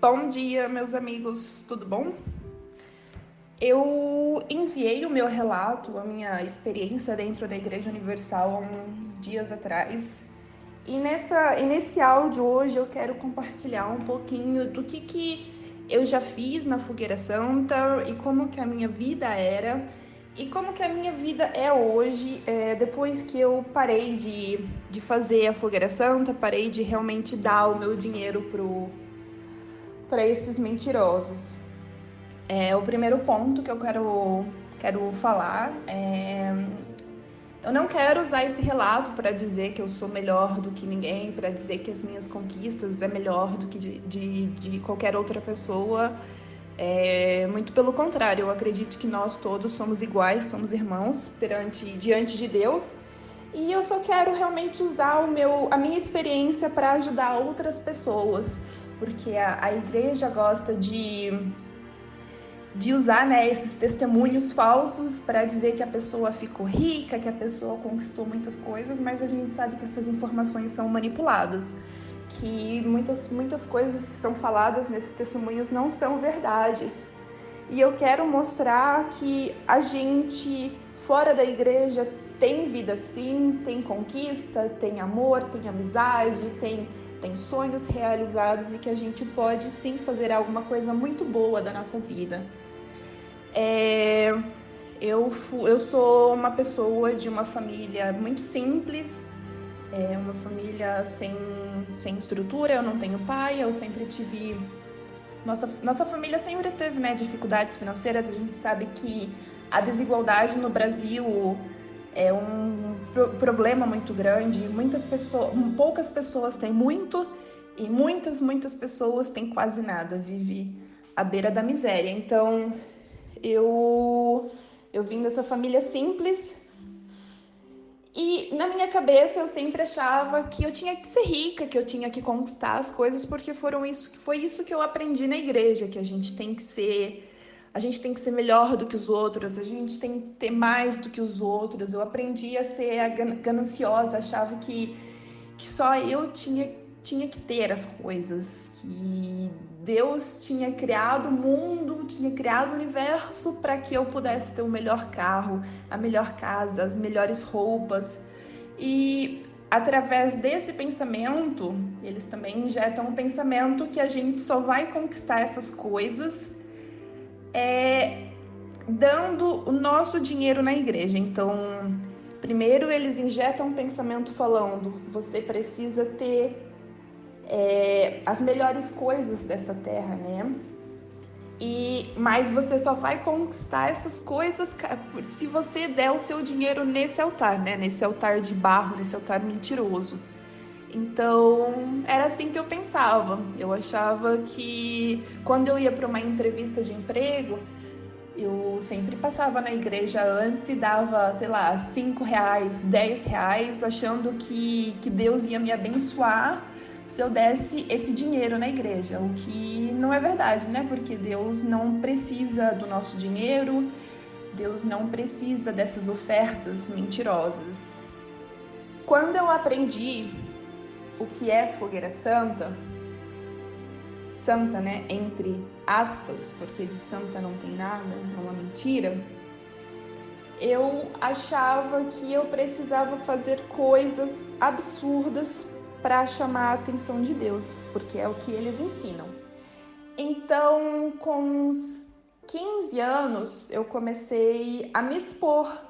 Bom dia, meus amigos, tudo bom? Eu enviei o meu relato, a minha experiência dentro da Igreja Universal há uns dias atrás. E nesse áudio hoje eu quero compartilhar um pouquinho do que eu já fiz na Fogueira Santa e como que a minha vida era e como que a minha vida é hoje, depois que eu parei de fazer a Fogueira Santa, parei de realmente dar o meu dinheiro para esses mentirosos. O primeiro ponto que eu quero falar é: eu não quero usar esse relato para dizer que eu sou melhor do que ninguém, para dizer que as minhas conquistas é melhor do que de qualquer outra pessoa. Muito pelo contrário, eu acredito que nós todos somos iguais, somos irmãos diante de Deus. E eu só quero realmente usar a minha experiência para ajudar outras pessoas, porque a igreja gosta de usar, né, esses testemunhos falsos para dizer que a pessoa ficou rica, que a pessoa conquistou muitas coisas, mas a gente sabe que essas informações são manipuladas, que muitas coisas que são faladas nesses testemunhos não são verdades. E eu quero mostrar que a gente fora da igreja tem vida sim, tem conquista, tem amor, tem amizade, tem sonhos realizados e que a gente pode sim fazer alguma coisa muito boa da nossa vida. Eu sou uma pessoa de uma família muito simples, uma família sem estrutura, eu não tenho pai, eu sempre tive... Nossa família sempre teve, né, dificuldades financeiras, a gente sabe que a desigualdade no Brasil é um problema muito grande, poucas pessoas têm muito e muitas pessoas têm quase nada, vive à beira da miséria. Então, eu vim dessa família simples e na minha cabeça eu sempre achava que eu tinha que ser rica, que eu tinha que conquistar as coisas, porque foi isso que eu aprendi na igreja, que a gente tem que ser melhor do que os outros, a gente tem que ter mais do que os outros. Eu aprendi a ser gananciosa, achava que só eu tinha que ter as coisas, que Deus tinha criado o mundo, tinha criado o universo para que eu pudesse ter o melhor carro, a melhor casa, as melhores roupas. E através desse pensamento, eles também injetam um pensamento que a gente só vai conquistar essas coisas dando o nosso dinheiro na igreja. Então, primeiro eles injetam um pensamento falando: você precisa ter as melhores coisas dessa terra, né? Mas você só vai conquistar essas coisas se você der o seu dinheiro nesse altar, né? Nesse altar de barro, nesse altar mentiroso. Então, era assim que eu pensava. Eu achava que quando eu ia para uma entrevista de emprego, eu sempre passava na igreja antes e dava, sei lá, R$ 5, R$ 10, achando que Deus ia me abençoar se eu desse esse dinheiro na igreja, o que não é verdade, né? Porque Deus não precisa do nosso dinheiro, Deus não precisa dessas ofertas mentirosas. Quando eu aprendi o que é fogueira santa, santa, né, entre aspas, porque de santa não tem nada, é uma mentira, eu achava que eu precisava fazer coisas absurdas para chamar a atenção de Deus, porque é o que eles ensinam. Então, com uns 15 anos, eu comecei a me expor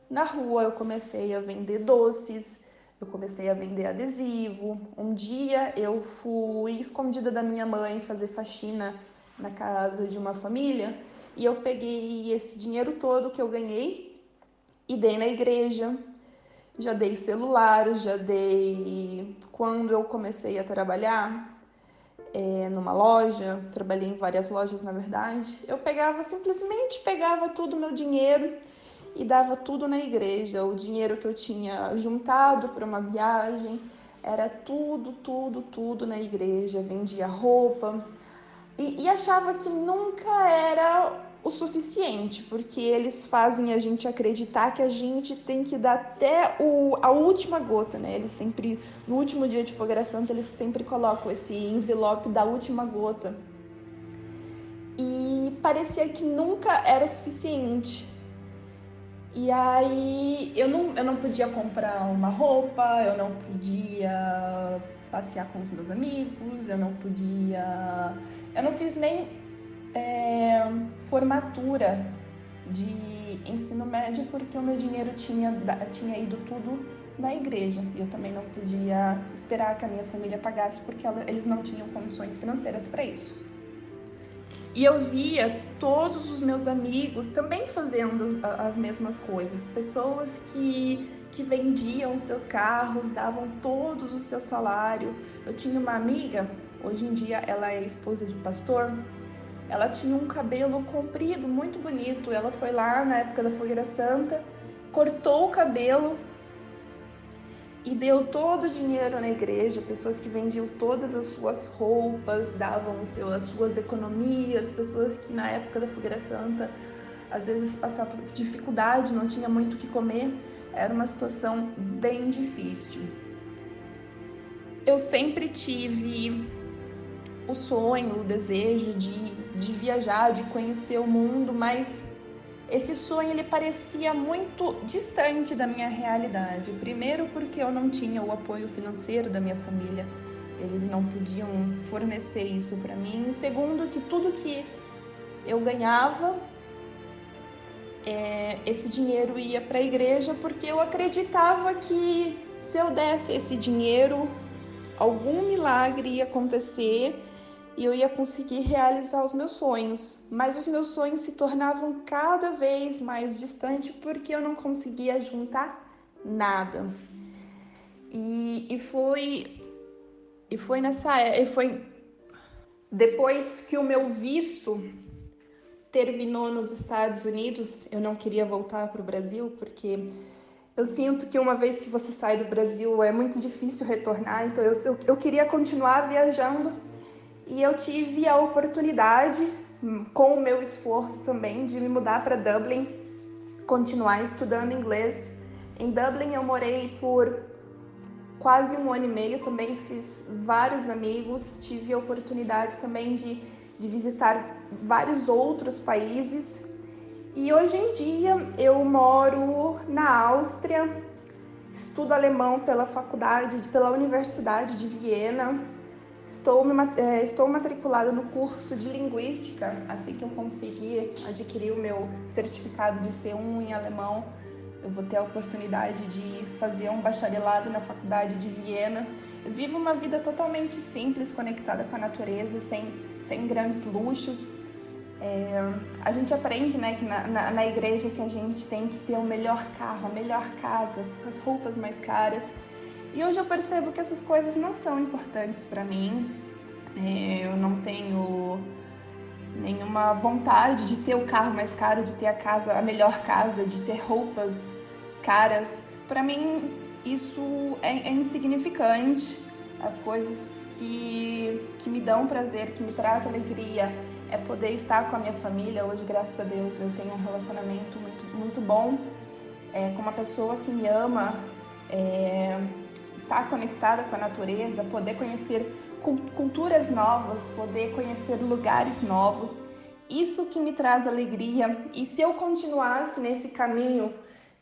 na rua, eu comecei a vender doces, eu comecei a vender adesivo. Um dia eu fui escondida da minha mãe fazer faxina na casa de uma família e eu peguei esse dinheiro todo que eu ganhei e dei na igreja. Já dei celular, já dei... Quando eu comecei a trabalhar numa loja, trabalhei em várias lojas na verdade, eu simplesmente pegava todo o meu dinheiro e dava tudo na igreja. O dinheiro que eu tinha juntado para uma viagem era tudo na igreja. Vendia roupa e achava que nunca era o suficiente, porque eles fazem a gente acreditar que a gente tem que dar até a última gota, né? Eles sempre, no último dia de Fogueira Santa, eles sempre colocam esse envelope da última gota. e parecia que nunca era suficiente. E aí eu não podia comprar uma roupa, eu não podia passear com os meus amigos, eu não fiz nem formatura de ensino médio porque o meu dinheiro tinha ido tudo na igreja e eu também não podia esperar que a minha família pagasse porque eles não tinham condições financeiras para isso. E eu via todos os meus amigos também fazendo as mesmas coisas. Pessoas que vendiam seus carros, davam todos o seu salário. Eu tinha uma amiga, hoje em dia ela é esposa de pastor, ela tinha um cabelo comprido, muito bonito. Ela foi lá na época da Fogueira Santa, cortou o cabelo e deu todo o dinheiro na igreja. Pessoas que vendiam todas as suas roupas, davam as suas economias, pessoas que na época da Fogueira Santa às vezes passavam dificuldade, não tinha muito o que comer, era uma situação bem difícil. Eu sempre tive o sonho, o desejo de viajar, de conhecer o mundo, mas esse sonho ele parecia muito distante da minha realidade. Primeiro porque eu não tinha o apoio financeiro da minha família, eles não podiam fornecer isso para mim. E segundo que tudo que eu ganhava, esse dinheiro ia para a igreja porque eu acreditava que se eu desse esse dinheiro, algum milagre ia acontecer e eu ia conseguir realizar os meus sonhos. Mas os meus sonhos se tornavam cada vez mais distantes porque eu não conseguia juntar nada. E foi depois que o meu visto terminou nos Estados Unidos, eu não queria voltar para o Brasil porque eu sinto que uma vez que você sai do Brasil é muito difícil retornar, então eu queria continuar viajando. E eu tive a oportunidade, com o meu esforço também, de me mudar para Dublin, continuar estudando inglês. Em Dublin eu morei por quase 1 ano e meio, também fiz vários amigos, tive a oportunidade também de visitar vários outros países. E hoje em dia eu moro na Áustria, estudo alemão pela Universidade de Viena. Estou matriculada no curso de Linguística. Assim que eu conseguir adquirir o meu certificado de C1 em alemão, eu vou ter a oportunidade de fazer um bacharelado na Faculdade de Viena. Eu vivo uma vida totalmente simples, conectada com a natureza, sem grandes luxos. A gente aprende, né, que na igreja que a gente tem que ter o melhor carro, a melhor casa, as roupas mais caras. E hoje eu percebo que essas coisas não são importantes para mim. Eu não tenho nenhuma vontade de ter o carro mais caro, de ter a melhor casa, de ter roupas caras. Para mim isso é insignificante. As coisas que me dão prazer, que me trazem alegria, é poder estar com a minha família. Hoje, graças a Deus, eu tenho um relacionamento muito bom com uma pessoa que me ama, estar conectada com a natureza, poder conhecer culturas novas, poder conhecer lugares novos. Isso que me traz alegria. E se eu continuasse nesse caminho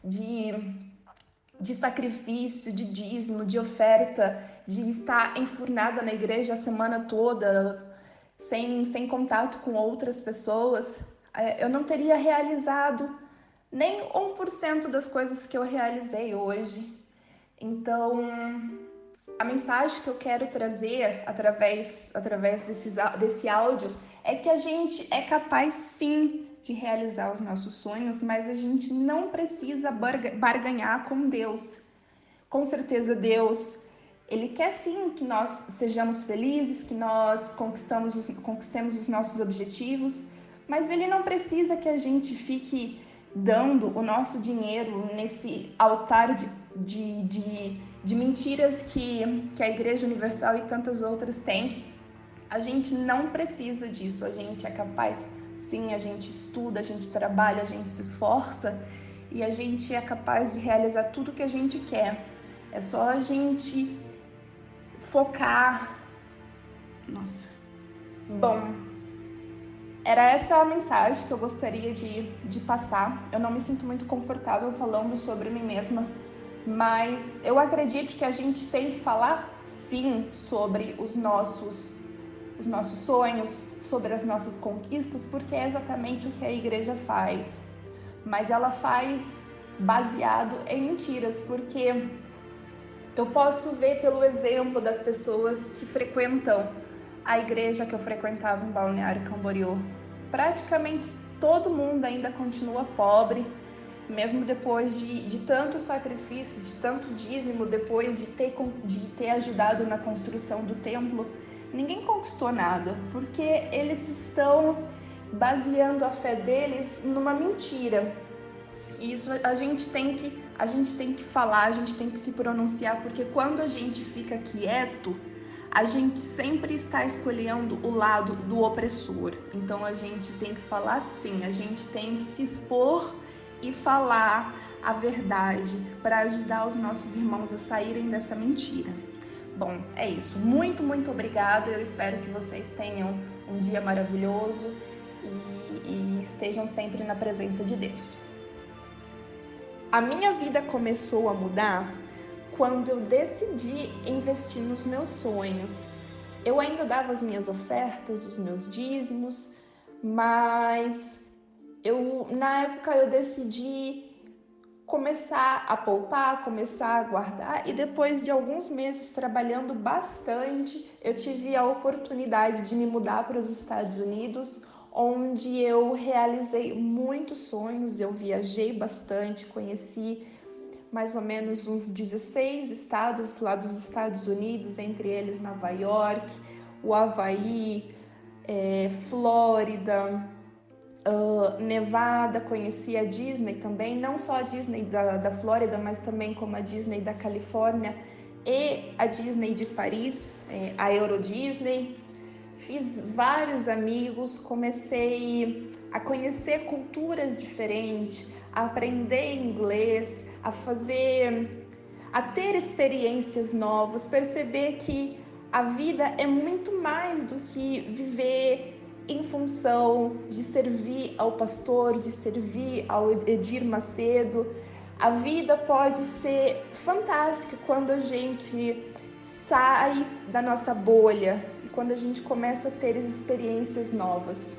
de sacrifício, de dízimo, de oferta, de estar enfurnada na igreja a semana toda, sem contato com outras pessoas, eu não teria realizado nem 1% das coisas que eu realizei hoje. Então, a mensagem que eu quero trazer através desse áudio é que a gente é capaz sim de realizar os nossos sonhos, mas a gente não precisa barganhar com Deus. Com certeza Deus, Ele quer sim que nós sejamos felizes, que nós conquistemos os nossos objetivos, mas Ele não precisa que a gente fique dando o nosso dinheiro nesse altar de mentiras que a Igreja Universal e tantas outras têm. A gente não precisa disso, a gente é capaz, sim, a gente estuda, a gente trabalha, a gente se esforça e a gente é capaz de realizar tudo que a gente quer. É só a gente focar. Nossa. Bom, Era essa a mensagem que eu gostaria de passar. Eu não me sinto muito confortável falando sobre mim mesma, mas eu acredito que a gente tem que falar sim sobre os nossos sonhos, sobre as nossas conquistas, porque é exatamente o que a igreja faz. Mas ela faz baseado em mentiras, porque eu posso ver pelo exemplo das pessoas que frequentam a igreja que eu frequentava em Balneário Camboriú. Praticamente todo mundo ainda continua pobre, mesmo depois de tanto sacrifício, de tanto dízimo, depois de ter ajudado na construção do templo. Ninguém conquistou nada, porque eles estão baseando a fé deles numa mentira. E isso a gente tem que falar, a gente tem que se pronunciar, porque quando a gente fica quieto, a gente sempre está escolhendo o lado do opressor. Então a gente tem que falar sim, a gente tem que se expor e falar a verdade para ajudar os nossos irmãos a saírem dessa mentira. Bom, é isso. Muito, muito obrigada. Eu espero que vocês tenham um dia maravilhoso e estejam sempre na presença de Deus. A minha vida começou a mudar quando eu decidi investir nos meus sonhos. Eu ainda dava as minhas ofertas, os meus dízimos, mas na época eu decidi começar a poupar, começar a guardar, e depois de alguns meses trabalhando bastante, eu tive a oportunidade de me mudar para os Estados Unidos, onde eu realizei muitos sonhos. Eu viajei bastante, conheci mais ou menos uns 16 estados lá dos Estados Unidos, entre eles Nova York, o Havaí, Flórida, Nevada. Conheci a Disney também, não só a Disney da Flórida, mas também como a Disney da Califórnia e a Disney de Paris, a Euro Disney. Fiz vários amigos, comecei a conhecer culturas diferentes, a aprender inglês, a ter experiências novas, perceber que a vida é muito mais do que viver em função de servir ao pastor, de servir ao Edir Macedo. A vida pode ser fantástica quando a gente sai da nossa bolha e quando a gente começa a ter experiências novas.